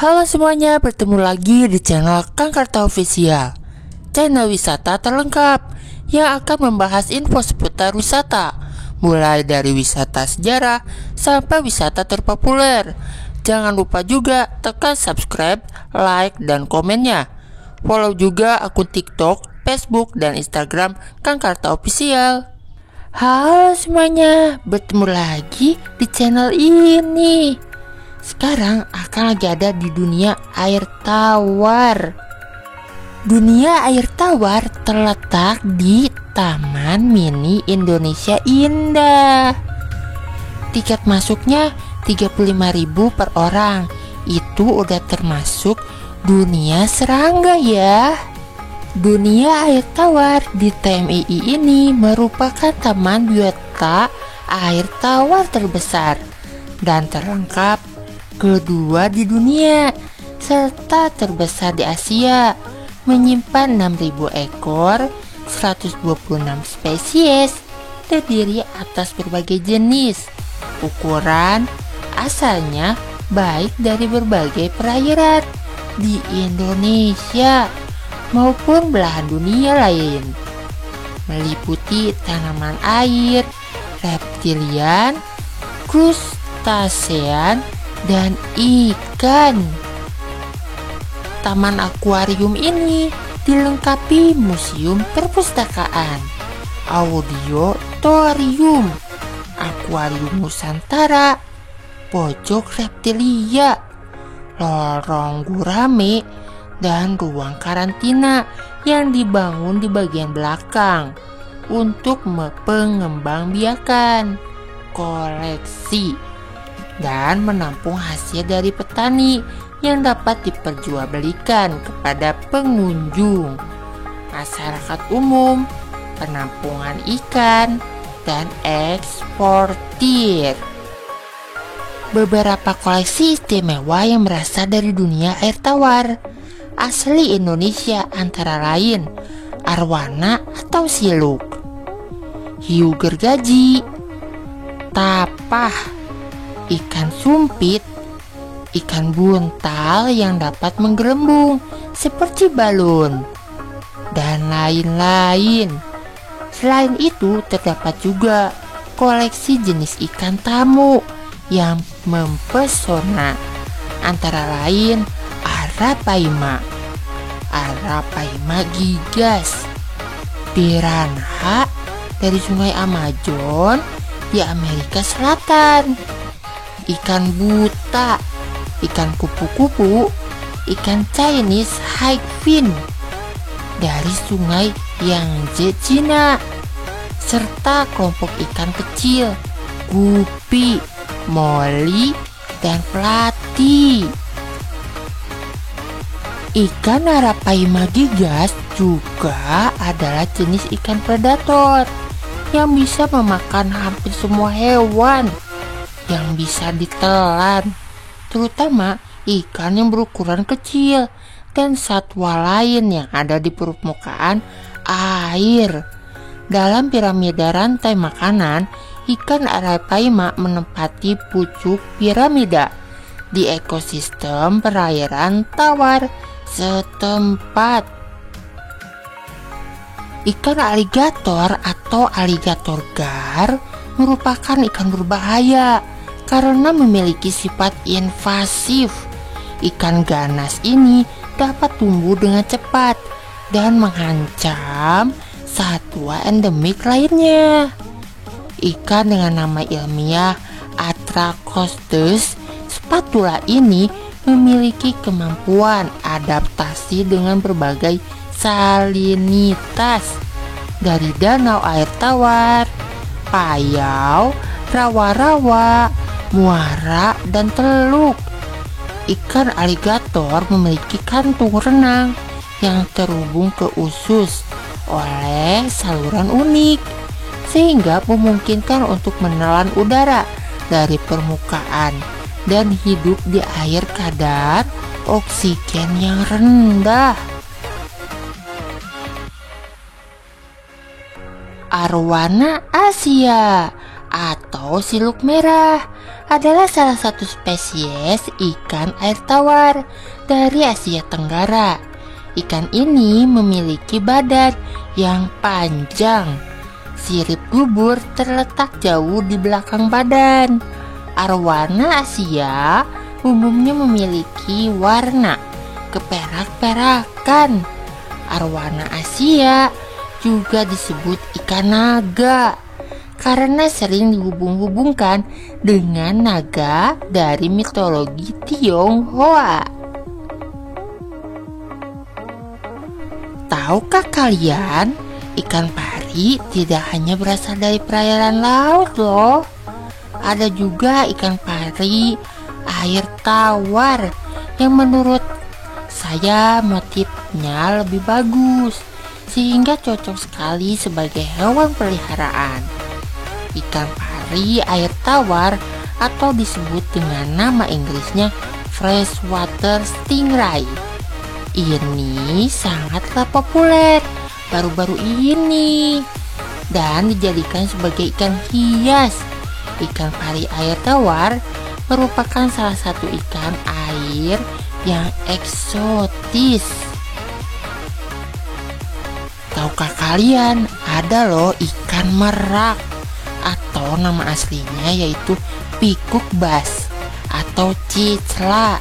Halo semuanya, bertemu lagi di channel Kang Karta Official, channel wisata terlengkap yang akan membahas info seputar wisata, mulai dari wisata sejarah sampai wisata terpopuler. Jangan lupa juga tekan subscribe, like, dan komennya. Follow juga akun TikTok, Facebook, dan Instagram Kang Karta Official. Halo semuanya, bertemu lagi di channel ini. Sekarang akan lagi ada di dunia air tawar. Dunia air tawar terletak di Taman Mini Indonesia Indah. Tiket masuknya 35.000 per orang. Itu udah termasuk dunia serangga ya. Dunia air tawar di TMII ini merupakan taman biota air tawar terbesar dan terlengkap kedua di dunia serta terbesar di Asia, menyimpan 6.000 ekor, 126 spesies, terdiri atas berbagai jenis, ukuran, asalnya baik dari berbagai perairan di Indonesia maupun belahan dunia lain, meliputi tanaman air, reptilian, krustasean, dan ikan. Taman akuarium ini dilengkapi museum perpustakaan, auditorium, akuarium Nusantara, pojok reptilia, lorong gurame, dan ruang karantina yang dibangun di bagian belakang untuk pengembangbiakan koleksi dan menampung hasil dari petani yang dapat diperjualbelikan kepada pengunjung, masyarakat umum, penampungan ikan, dan eksportir. Beberapa koleksi istimewa yang berasal dari dunia air tawar asli Indonesia antara lain arwana atau siluk, hiu gergaji, tapah, ikan sumpit, ikan buntal yang dapat menggelembung seperti balon, dan lain-lain. Selain itu, terdapat juga koleksi jenis ikan tamu yang mempesona, antara lain arapaima, arapaima gigas, piranha dari sungai Amazon di Amerika Selatan, ikan buta, ikan kupu-kupu, ikan Chinese hagfish dari sungai Yangtze, Cina, serta kelompok ikan kecil, gupi, moli, dan plati. Ikan arapaima gigas juga adalah jenis ikan predator yang bisa memakan hampir semua hewan yang bisa ditelan, terutama ikan yang berukuran kecil dan satwa lain yang ada di permukaan air. Dalam piramida rantai makanan, ikan arapaima menempati pucuk piramida di ekosistem perairan tawar setempat. Ikan aligator atau aligator gar merupakan ikan berbahaya karena memiliki sifat invasif. Ikan ganas ini dapat tumbuh dengan cepat dan mengancam satwa endemik lainnya. Ikan dengan nama ilmiah Atracostes spatula ini memiliki kemampuan adaptasi dengan berbagai salinitas dari danau air tawar, payau, rawa-rawa, muara, dan teluk. Ikan aligator memiliki kantung renang yang terhubung ke usus oleh saluran unik, sehingga memungkinkan untuk menelan udara dari permukaan dan hidup di air kadar oksigen yang rendah. Arwana Asia atau siluk merah adalah salah satu spesies ikan air tawar dari Asia Tenggara. Ikan ini memiliki badan yang panjang. Sirip gubur terletak jauh di belakang badan. Arwana Asia umumnya memiliki warna keperak-perakan. Arwana Asia juga disebut ikan naga karena sering dihubung-hubungkan dengan naga dari mitologi Tionghoa. Tahukah kalian, ikan pari tidak hanya berasal dari perairan laut loh. Ada juga ikan pari air tawar yang menurut saya motifnya lebih bagus, sehingga cocok sekali sebagai hewan peliharaan. Ikan pari air tawar atau disebut dengan nama Inggrisnya freshwater stingray ini sangatlah populer baru-baru ini dan dijadikan sebagai ikan hias. Ikan pari air tawar merupakan salah satu ikan air yang eksotis. Tahukah kalian, ada loh ikan merak atau nama aslinya yaitu pikuk bass atau cicla,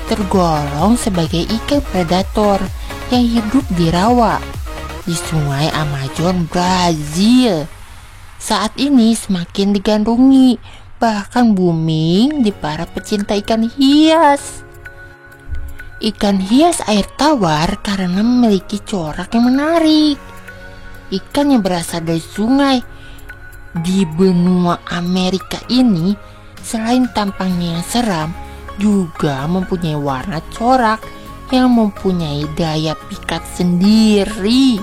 tergolong sebagai ikan predator yang hidup di rawa di sungai Amazon, Brazil. Saat ini semakin digandrungi, bahkan booming di para pecinta ikan hias. Ikan hias air tawar karena memiliki corak yang menarik. Ikan yang berasal dari sungai di benua Amerika ini selain tampangnya yang seram, juga mempunyai warna corak yang mempunyai daya pikat sendiri.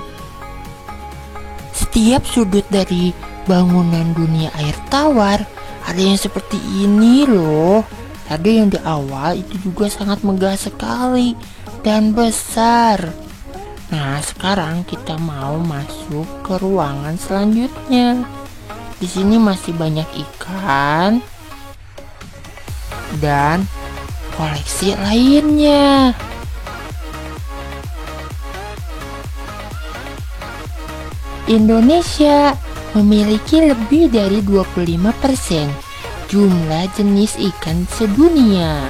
Setiap sudut dari bangunan dunia air tawar ada yang seperti ini loh. Tadi yang di awal itu juga sangat megah sekali dan besar. Nah, sekarang kita mau masuk ke ruangan selanjutnya. Di sini masih banyak ikan dan koleksi lainnya. Indonesia memiliki lebih dari 25% jumlah jenis ikan sedunia.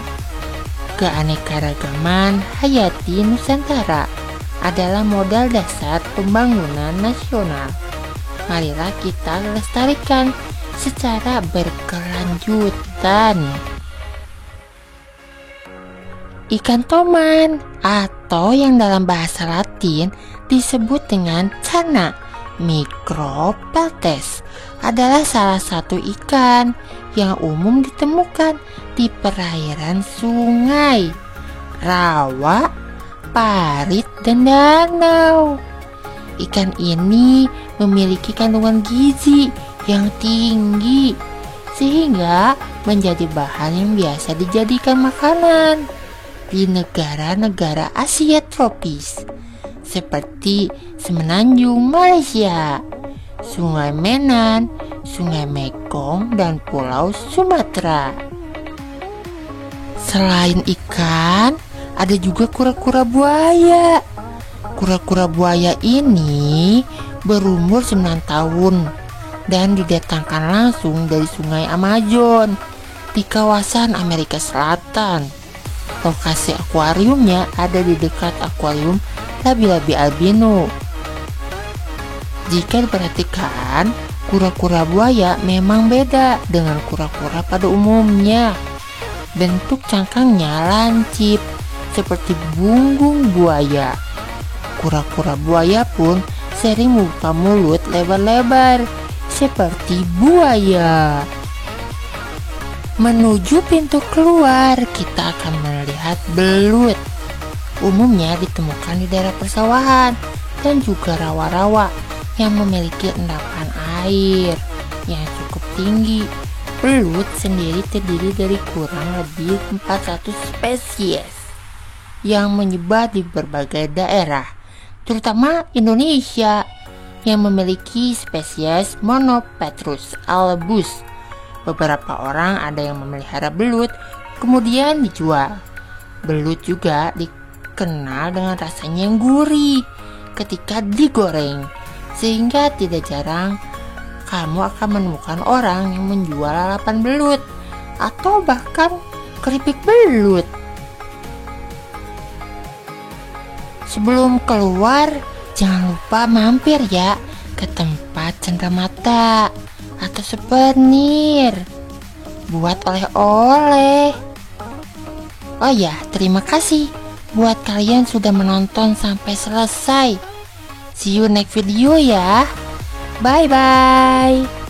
Keanekaragaman hayati Nusantara adalah modal dasar pembangunan nasional. Marilah kita lestarikan secara berkelanjutan. Ikan toman atau yang dalam bahasa Latin disebut dengan cana micropeltes adalah salah satu ikan yang umum ditemukan di perairan sungai, rawa, parit, dan danau. Ikan ini memiliki kandungan gizi yang tinggi sehingga menjadi bahan yang biasa dijadikan makanan di negara-negara Asia tropis seperti Semenanjung Malaysia, Sungai Menan, Sungai Mekong, dan Pulau Sumatera. Selain ikan, ada juga kura-kura buaya. Kura-kura buaya ini berumur 9 tahun dan didatangkan langsung dari sungai Amazon di kawasan Amerika Selatan. Lokasi akuariumnya ada di dekat akuarium labi-labi albino. Jika diperhatikan, kura-kura buaya memang beda dengan kura-kura pada umumnya. Bentuk cangkangnya lancip seperti punggung buaya. Kura-kura buaya pun sering membuka mulut lebar-lebar seperti buaya. Menuju pintu keluar, kita akan melihat belut. Umumnya ditemukan di daerah persawahan dan juga rawa-rawa yang memiliki endapan air yang cukup tinggi. Belut sendiri terdiri dari kurang lebih 400 spesies yang menyebar di berbagai daerah, terutama Indonesia yang memiliki spesies Monopetrus albus Beberapa orang ada yang memelihara belut, kemudian dijual. Belut juga dikenal dengan rasanya yang gurih ketika digoreng, sehingga tidak jarang kamu akan menemukan orang yang menjual lalapan belut atau bahkan keripik belut. Sebelum keluar, jangan lupa mampir ya ke tempat cenderamata atau souvenir buat oleh-oleh. Oh ya, terima kasih buat kalian sudah menonton sampai selesai. See you next video ya. Bye bye.